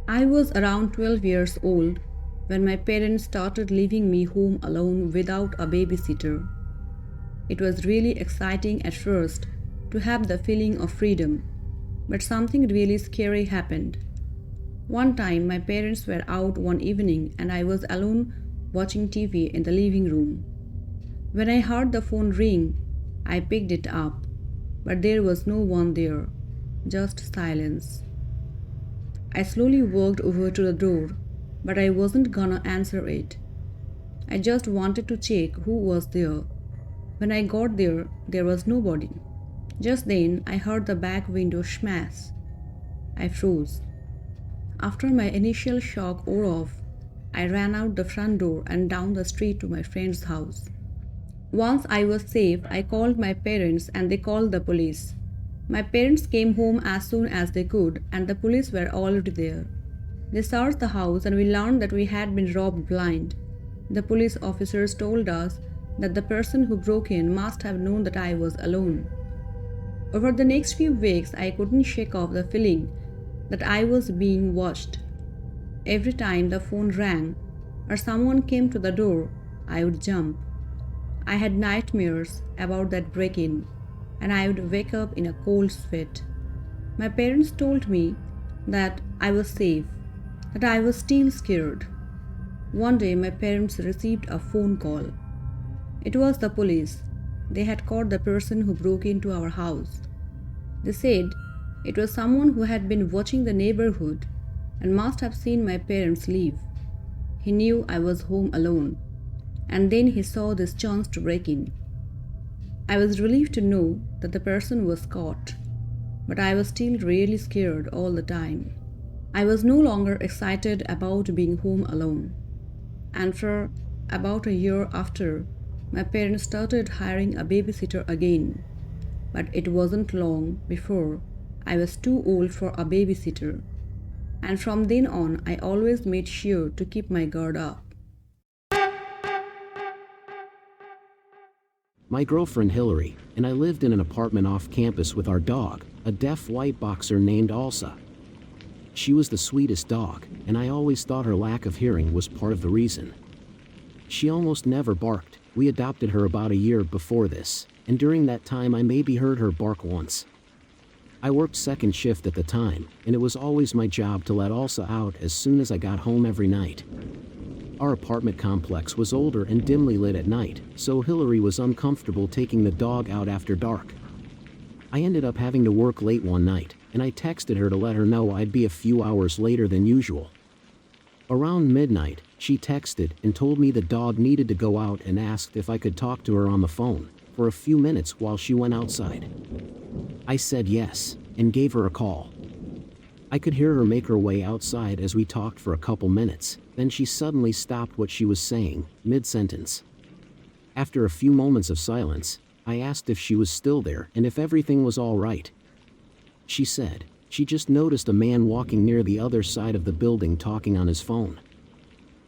I was around 12 years old when my parents started leaving me home alone without a babysitter. It was really exciting at first to have the feeling of freedom, but something really scary happened. One time, my parents were out one evening and I was alone watching TV in the living room. When I heard the phone ring, I picked it up, but there was no one there, just silence. I slowly walked over to the door, but I wasn't gonna answer it. I just wanted to check who was there. When I got there, there was nobody. Just then, I heard the back window smash. I froze. After my initial shock wore off, I ran out the front door and down the street to my friend's house. Once I was safe, I called my parents and they called the police. My parents came home as soon as they could, and the police were already there. They searched the house and we learned that we had been robbed blind. The police officers told us that the person who broke in must have known that I was alone. Over the next few weeks, I couldn't shake off the feeling that I was being watched. Every time the phone rang or someone came to the door, I would jump. I had nightmares about that break in, and I would wake up in a cold sweat. My parents told me that I was safe, that I was still scared. One day, my parents received a phone call. It was the police. They had caught the person who broke into our house. They said it was someone who had been watching the neighborhood and must have seen my parents leave. He knew I was home alone, and then he saw this chance to break in. I was relieved to know that the person was caught, but I was still really scared all the time. I was no longer excited about being home alone. And for about a year after, my parents started hiring a babysitter again. But it wasn't long before I was too old for a babysitter. And from then on, I always made sure to keep my guard up. My girlfriend Hillary and I lived in an apartment off campus with our dog, a deaf white boxer named Elsa. She was the sweetest dog, and I always thought her lack of hearing was part of the reason. She almost never barked. We adopted her about a year before this, and during that time I maybe heard her bark once. I worked second shift at the time, and it was always my job to let Elsa out as soon as I got home every night. Our apartment complex was older and dimly lit at night, so Hillary was uncomfortable taking the dog out after dark. I ended up having to work late one night, and I texted her to let her know I'd be a few hours later than usual. Around midnight, she texted and told me the dog needed to go out and asked if I could talk to her on the phone for a few minutes while she went outside. I said yes, and gave her a call. I could hear her make her way outside as we talked for a couple minutes, then she suddenly stopped what she was saying, mid-sentence. After a few moments of silence, I asked if she was still there and if everything was all right. She said she just noticed a man walking near the other side of the building talking on his phone.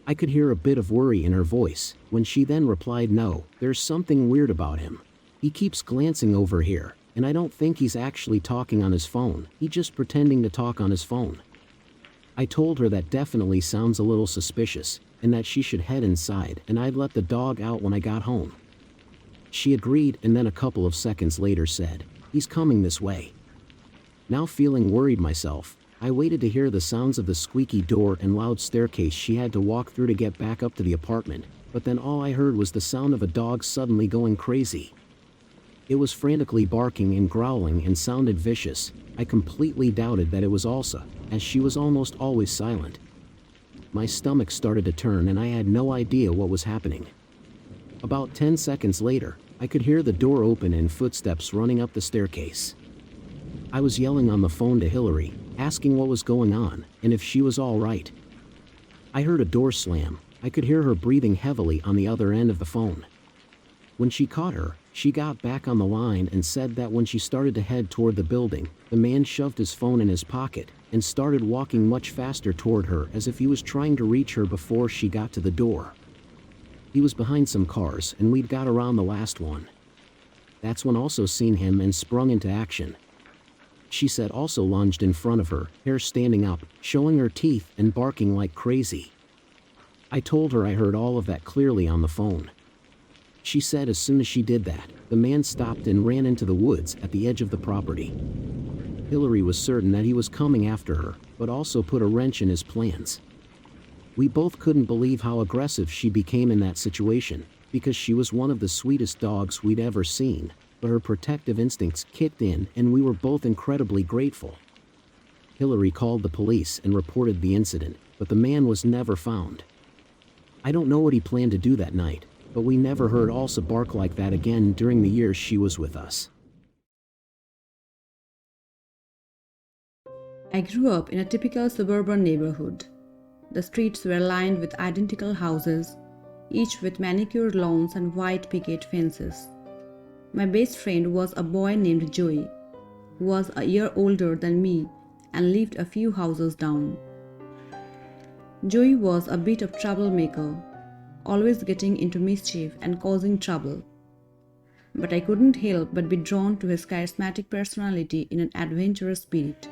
I could hear a bit of worry in her voice when she then replied, "No, there's something weird about him. He keeps glancing over here, and I don't think he's actually talking on his phone, he's just pretending to talk on his phone." I told her that definitely sounds a little suspicious, and that she should head inside and I'd let the dog out when I got home. She agreed and then a couple of seconds later said, "He's coming this way." Now feeling worried myself, I waited to hear the sounds of the squeaky door and loud staircase she had to walk through to get back up to the apartment, but then all I heard was the sound of a dog suddenly going crazy. It was frantically barking and growling and sounded vicious. I completely doubted that it was Elsa, as she was almost always silent. My stomach started to turn and I had no idea what was happening. About 10 seconds later, I could hear the door open and footsteps running up the staircase. I was yelling on the phone to Hillary, asking what was going on and if she was all right. I heard a door slam. I could hear her breathing heavily on the other end of the phone. When she caught her, she got back on the line and said that when she started to head toward the building, the man shoved his phone in his pocket and started walking much faster toward her as if he was trying to reach her before she got to the door. He was behind some cars and we'd got around the last one. That's when also seen him and sprung into action. she said, also lunged in front of her, hair standing up, showing her teeth and barking like crazy. I told her I heard all of that clearly on the phone. She said as soon as she did that, the man stopped and ran into the woods at the edge of the property. Hillary was certain that he was coming after her, but also put a wrench in his plans. We both couldn't believe how aggressive she became in that situation, because she was one of the sweetest dogs we'd ever seen, but her protective instincts kicked in and we were both incredibly grateful. Hillary called the police and reported the incident, but the man was never found. I don't know what he planned to do that night, but we never heard Elsa bark like that again during the years she was with us. I grew up in a typical suburban neighborhood. The streets were lined with identical houses, each with manicured lawns and white picket fences. My best friend was a boy named Joey, who was a year older than me and lived a few houses down. Joey was a bit of troublemaker, always getting into mischief and causing trouble. But I couldn't help but be drawn to his charismatic personality in an adventurous spirit.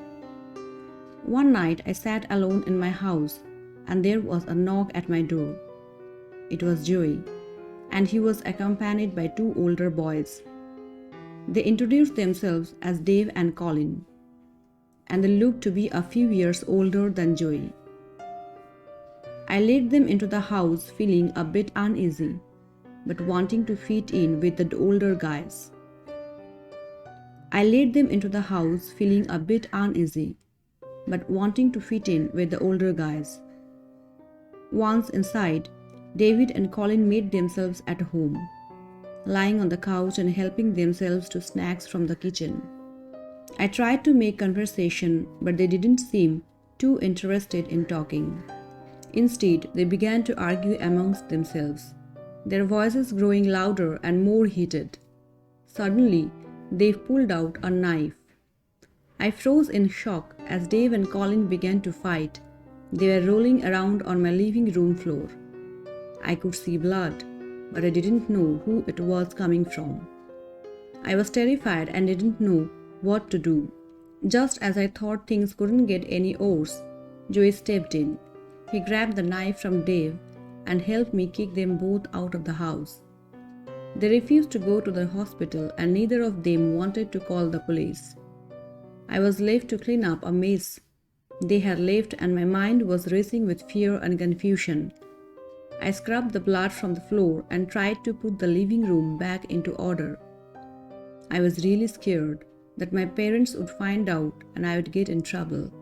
One night I sat alone in my house and there was a knock at my door. It was Joey, and he was accompanied by two older boys. They introduced themselves as Dave and Colin, and they looked to be a few years older than Joey. I led them into the house feeling a bit uneasy, but wanting to fit in with the older guys. Once inside, David and Colin made themselves at home, lying on the couch and helping themselves to snacks from the kitchen. I tried to make conversation, but they didn't seem too interested in talking. Instead, they began to argue amongst themselves, their voices growing louder and more heated. Suddenly, Dave pulled out a knife. I froze in shock as Dave and Colin began to fight. They were rolling around on my living room floor. I could see blood, but I didn't know who it was coming from. I was terrified and didn't know what to do. Just as I thought things couldn't get any worse, Joey stepped in. He grabbed the knife from Dave and helped me kick them both out of the house. They refused to go to the hospital and neither of them wanted to call the police. I was left to clean up a mess they had left and my mind was racing with fear and confusion. I scrubbed the blood from the floor and tried to put the living room back into order. I was really scared that my parents would find out and I would get in trouble.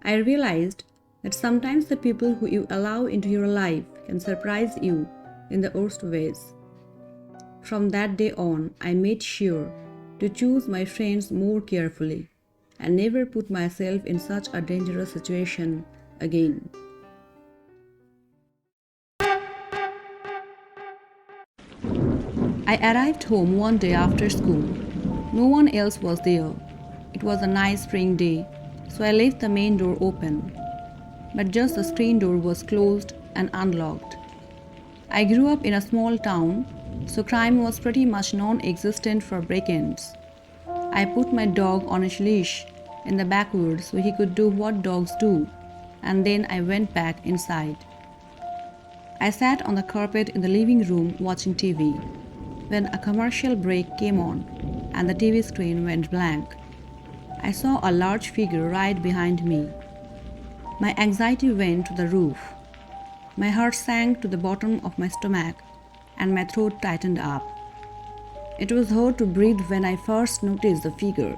I realized that sometimes the people who you allow into your life can surprise you in the worst ways. From that day on, I made sure to choose my friends more carefully and never put myself in such a dangerous situation again. I arrived home one day after school. No one else was there. It was a nice spring day, so I left the main door open. But just the screen door was closed and unlocked. I grew up in a small town, so crime was pretty much non-existent for break-ins. I put my dog on a leash in the backwoods so he could do what dogs do, and then I went back inside. I sat on the carpet in the living room watching TV when a commercial break came on and the TV screen went blank. I saw a large figure right behind me. My anxiety went to the roof. My heart sank to the bottom of my stomach and my throat tightened up. It was hard to breathe when I first noticed the figure.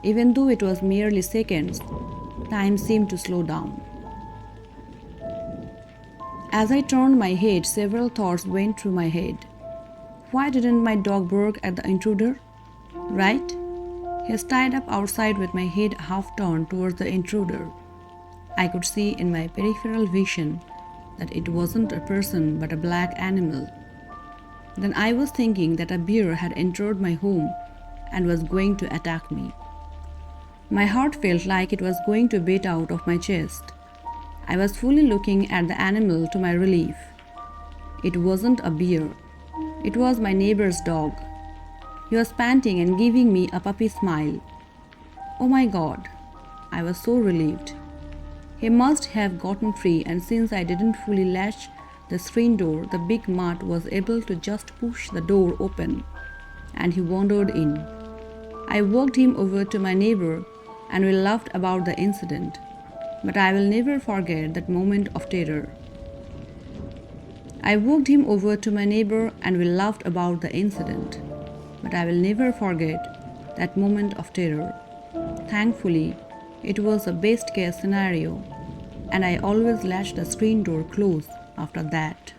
Even though it was merely seconds, time seemed to slow down. As I turned my head, several thoughts went through my head. Why didn't my dog bark at the intruder? Right? He was tied up outside with my head half turned towards the intruder. I could see in my peripheral vision that it wasn't a person but a black animal. Then I was thinking that a bear had entered my home and was going to attack me. My heart felt like it was going to beat out of my chest. I was fully looking at the animal to my relief. It wasn't a bear. It was my neighbor's dog. He was panting and giving me a puppy smile. Oh my God! I was so relieved. He must have gotten free, and since I didn't fully latch the screen door, the big mutt was able to just push the door open, and he wandered in. I walked him over to my neighbor, and we laughed about the incident. But I will never forget that moment of terror. I walked him over to my neighbor, and we laughed about the incident. But I will never forget that moment of terror. Thankfully, it was a best case scenario, and I always latched the screen door close after that.